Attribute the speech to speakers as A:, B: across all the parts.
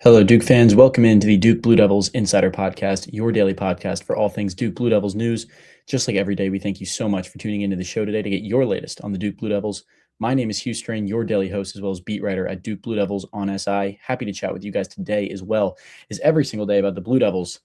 A: Hello, Duke fans. Welcome into the Duke Blue Devils Insider Podcast, your daily podcast for all things Duke Blue Devils news. Just like every day, we thank you so much for tuning into the show today to get your latest on the Duke Blue Devils. My name is Hugh Strain, your daily host, as well as beat writer at Duke Blue Devils on SI. Happy to chat with you guys today as well as every single day about the Blue Devils.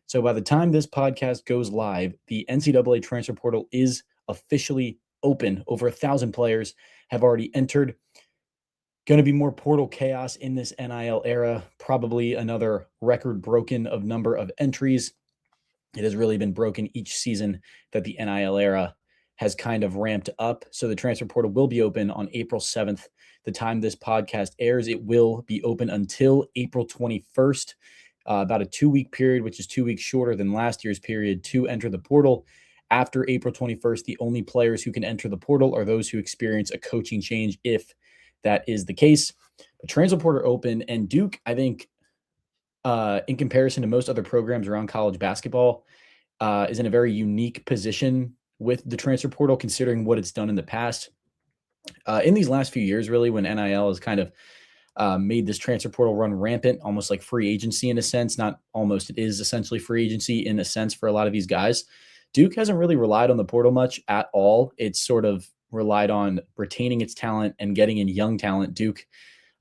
A: So by the time this podcast goes live, the NCAA transfer portal is officially open. Over 1,000 players have already entered. Going to be more portal chaos in this NIL era, probably another record broken of number of entries. It has really been broken each season that the NIL era has kind of ramped up. So the transfer portal will be open on April 7th. The time this podcast airs, it will be open until April 21st, about a 2-week period, which is 2 weeks shorter than last year's period to enter the portal. After April 21st, the only players who can enter the portal are those who experience a coaching change, if that is the case. The transfer portal open, and Duke, I think, in comparison to most other programs around college basketball, is in a very unique position with the transfer portal, considering what it's done in the past. In these last few years, really, when NIL has kind of made this transfer portal run rampant, almost like free agency in a sense. Not almost, it is essentially free agency in a sense for a lot of these guys. Duke hasn't really relied on the portal much at all. It's sort of relied on retaining its talent and getting in young talent. Duke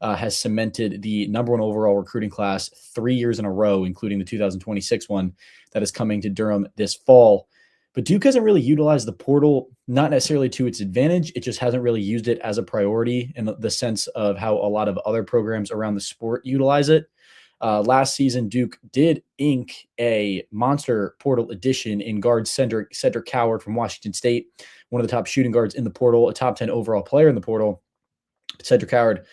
A: has cemented the number one overall recruiting class 3 years in a row, including the 2026 one that is coming to Durham this fall. But Duke hasn't really utilized the portal, not necessarily to its advantage. It just hasn't really used it as a priority in the sense of how a lot of other programs around the sport utilize it. Last season, Duke did ink a monster portal addition in guard Cedric Coward from Washington State, one of the top shooting guards in the portal, a top 10 overall player in the portal. Cedric Coward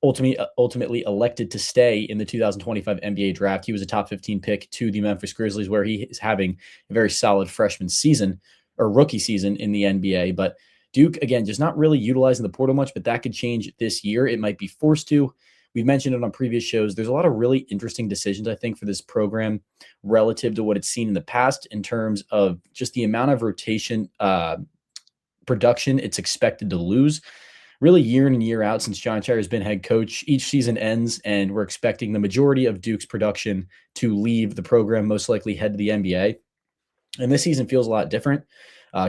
A: ultimately elected to stay in the 2025 NBA draft. He was a top 15 pick to the Memphis Grizzlies, where he is having a very solid freshman season or rookie season in the NBA. But Duke, again, just not really utilizing the portal much, but that could change this year. It might be forced to. We've mentioned it on previous shows. There's a lot of really interesting decisions, I think, for this program relative to what it's seen in the past in terms of just the amount of rotation production it's expected to lose. Really, year in and year out since John Chair has been head coach, each season ends, and we're expecting the majority of Duke's production to leave the program, most likely head to the NBA. And this season feels a lot different.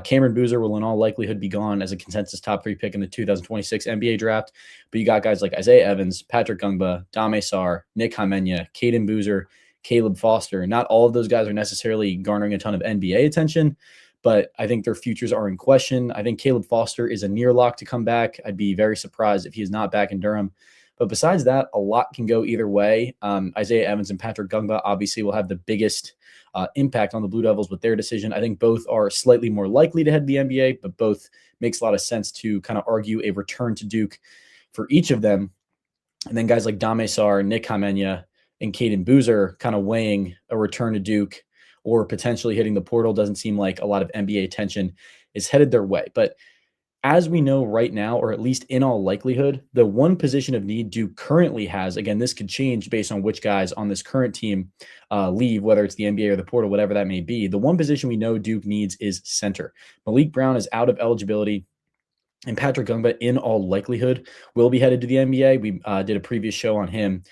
A: Cameron Boozer will in all likelihood be gone as a consensus top 3 pick in the 2026 NBA draft. But you got guys like Isaiah Evans, Patrick Gungba, Dame Sarr, Nick Hamenya, Caden Boozer, Caleb Foster. Not all of those guys are necessarily garnering a ton of NBA attention, but I think their futures are in question. I think Caleb Foster is a near lock to come back. I'd be very surprised if he is not back in Durham. But besides that, a lot can go either way. Isaiah Evans and Patrick Gungba obviously will have the biggest impact on the Blue Devils with their decision. I think both are slightly more likely to head to the NBA, but both makes a lot of sense to kind of argue a return to Duke for each of them. And then guys like Dame Sarr, Nick Hamenya, and Caden Boozer kind of weighing a return to Duke or potentially hitting the portal. Doesn't seem like a lot of NBA attention is headed their way. But as we know right now, or at least in all likelihood, the one position of need Duke currently has, again, this could change based on which guys on this current team leave, whether it's the NBA or the portal, whatever that may be. The one position we know Duke needs is center. Malik Brown is out of eligibility, and Patrick Gungba, in all likelihood, will be headed to the NBA. We did a previous show on him.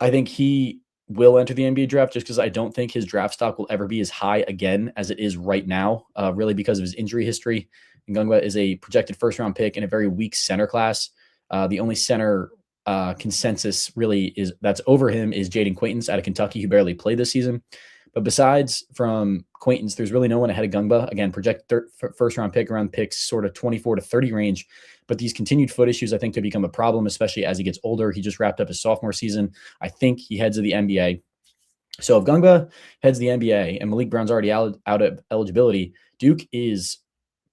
A: I think he will enter the NBA draft just because I don't think his draft stock will ever be as high again as it is right now, really because of his injury history. And Gungba is a projected first-round pick in a very weak center class. The only center consensus really is that's over him is Jaden Quaintance out of Kentucky, who barely played this season. But besides from Quaintance, there's really no one ahead of Gungba. Again, projected first-round pick around picks sort of 24 to 30 range. But these continued foot issues, I think, could become a problem, especially as he gets older. He just wrapped up his sophomore season. I think he heads to the NBA. So if Gungba heads to the NBA and Malik Brown's already out of eligibility, Duke is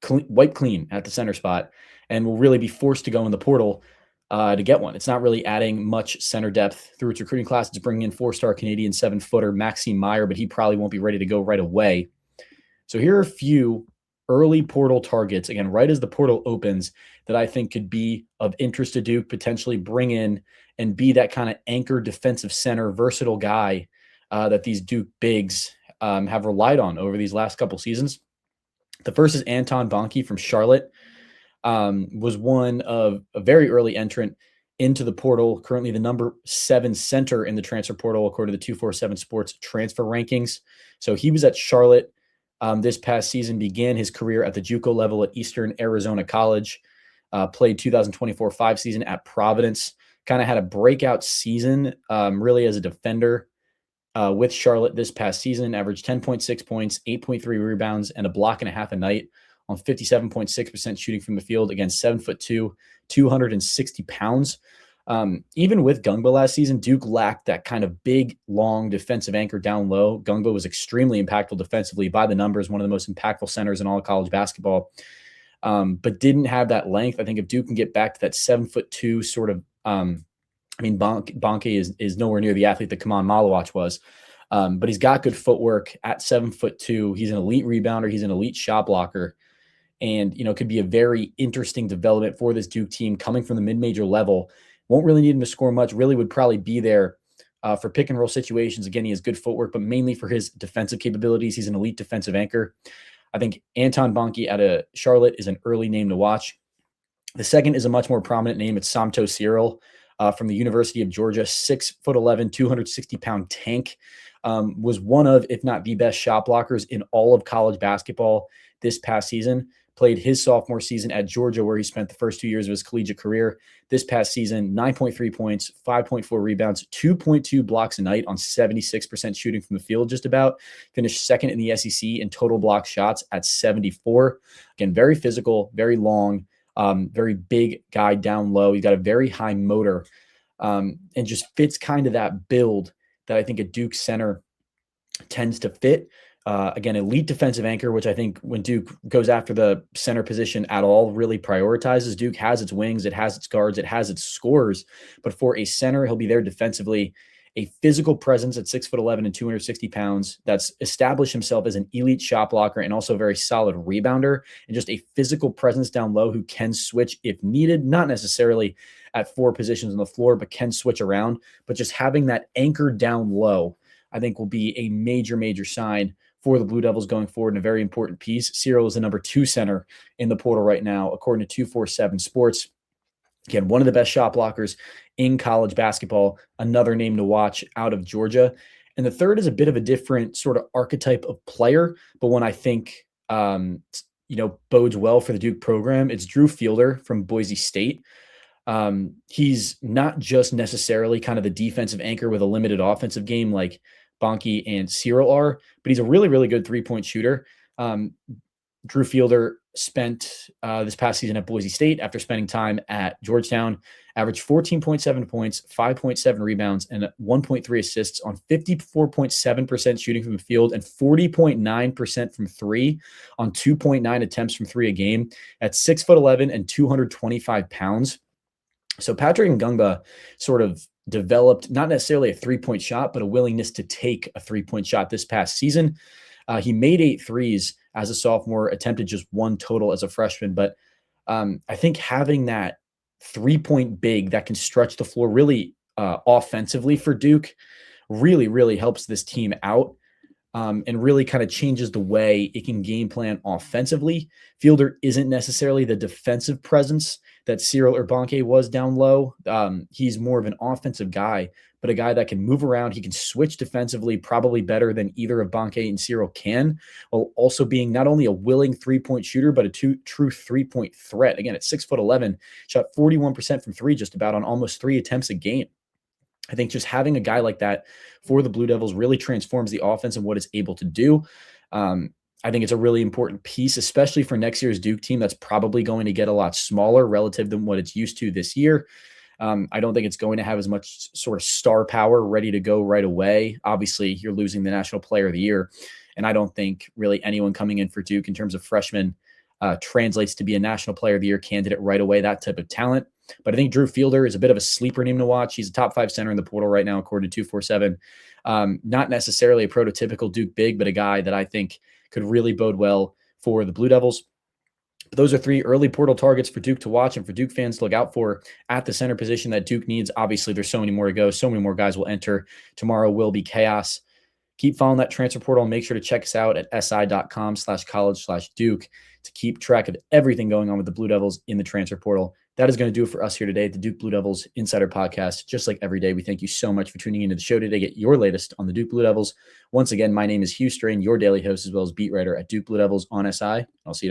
A: wiped clean at the center spot and will really be forced to go in the portal to get one. It's not really adding much center depth through its recruiting class. It's bringing in 4-star Canadian 7-footer Maxime Meyer, but he probably won't be ready to go right away. So here are a few early portal targets, again, right as the portal opens, that I think could be of interest to Duke, potentially bring in and be that kind of anchor defensive center, versatile guy that these Duke bigs have relied on over these last couple seasons. The first is Anton Bonke from Charlotte. Was one of a very early entrant into the portal, currently the number 7 center in the transfer portal, according to the 247 Sports transfer rankings. So he was at Charlotte this past season, began his career at the JUCO level at Eastern Arizona College, played 2024-5 season at Providence, kind of had a breakout season really as a defender with Charlotte this past season, averaged 10.6 points, 8.3 rebounds, and a block and a half a night on 57.6% shooting from the field. Again, 7'2", 260 pounds. Even with Gungba last season, Duke lacked that kind of big, long defensive anchor down low. Gungba was extremely impactful defensively by the numbers, one of the most impactful centers in all of college basketball, but didn't have that length. I think if Duke can get back to that 7'2" sort of, Bonke is nowhere near the athlete that Kaman Malawach was, but he's got good footwork at 7'2". He's an elite rebounder. He's an elite shot blocker. And, could be a very interesting development for this Duke team coming from the mid-major level. Won't really need him to score much, really would probably be there for pick and roll situations. Again, he has good footwork, but mainly for his defensive capabilities. He's an elite defensive anchor. I think Anton Bonke out of Charlotte is an early name to watch. The second is a much more prominent name. It's Somto Cyril from the University of Georgia, 6'11", 260-pound tank. Was one of, if not the best shot blockers in all of college basketball this past season. Played his sophomore season at Georgia, where he spent the first 2 years of his collegiate career. This past season, 9.3 points, 5.4 rebounds, 2.2 blocks a night on 76% shooting from the field, just about. Finished second in the SEC in total block shots at 74. Again, very physical, very long, very big guy down low. He's got a very high motor and just fits kind of that build that I think a Duke center tends to fit. Again, elite defensive anchor, which I think when Duke goes after the center position at all, really prioritizes. Duke has its wings, it has its guards, it has its scorers. But for a center, he'll be there defensively. A physical presence at 6'11" and 260 pounds that's established himself as an elite shot blocker and also a very solid rebounder, and just a physical presence down low who can switch if needed, not necessarily at 4 positions on the floor, but can switch around. But just having that anchor down low, I think will be a major, major sign for the Blue Devils going forward and a very important piece. Cyril is the number 2 center in the portal right now, according to 247 Sports. Again, one of the best shot blockers in college basketball, another name to watch out of Georgia. And the third is a bit of a different sort of archetype of player, but one I think, bodes well for the Duke program. It's Drew Fielder from Boise State. He's not just necessarily kind of the defensive anchor with a limited offensive game like Bonke and Cyril are, but he's a really, really good three-point shooter. Drew Fielder spent this past season at Boise State after spending time at Georgetown, averaged 14.7 points, 5.7 rebounds, and 1.3 assists on 54.7% shooting from the field and 40.9% from three on 2.9 attempts from three a game at 6'11" and 225 pounds. So Patrick Ngungba sort of developed not necessarily a three-point shot, but a willingness to take a three-point shot this past season. He made 8 threes as a sophomore, attempted just 1 total as a freshman. But I think having that three-point big that can stretch the floor really offensively for Duke really, really helps this team out. And really kind of changes the way it can game plan offensively. Fielder isn't necessarily the defensive presence that Cyril or Bonke was down low. He's more of an offensive guy, but a guy that can move around. He can switch defensively probably better than either of Bonke and Cyril can, while also being not only a willing three-point shooter, but a true three-point threat. Again, at 6'11", shot 41% from three just about on almost 3 attempts a game. I think just having a guy like that for the Blue Devils really transforms the offense and what it's able to do. I think it's a really important piece, especially for next year's Duke team that's probably going to get a lot smaller relative than what it's used to this year. I don't think it's going to have as much sort of star power ready to go right away. Obviously, you're losing the National Player of the Year, and I don't think really anyone coming in for Duke in terms of freshmen translates to be a National Player of the Year candidate right away, that type of talent. But I think Drew Fielder is a bit of a sleeper name to watch. He's a top 5 center in the portal right now, according to 247. Not necessarily a prototypical Duke big, but a guy that I think could really bode well for the Blue Devils. But those are 3 early portal targets for Duke to watch and for Duke fans to look out for at the center position that Duke needs. Obviously, there's so many more to go. So many more guys will enter. Tomorrow will be chaos. Keep following that transfer portal and make sure to check us out at si.com/college/Duke to keep track of everything going on with the Blue Devils in the transfer portal. That is going to do it for us here today at the Duke Blue Devils Insider Podcast. Just like every day, we thank you so much for tuning into the show today to get your latest on the Duke Blue Devils. Once again, my name is Hugh Strain, your daily host, as well as beat writer at Duke Blue Devils on SI. I'll see you tomorrow.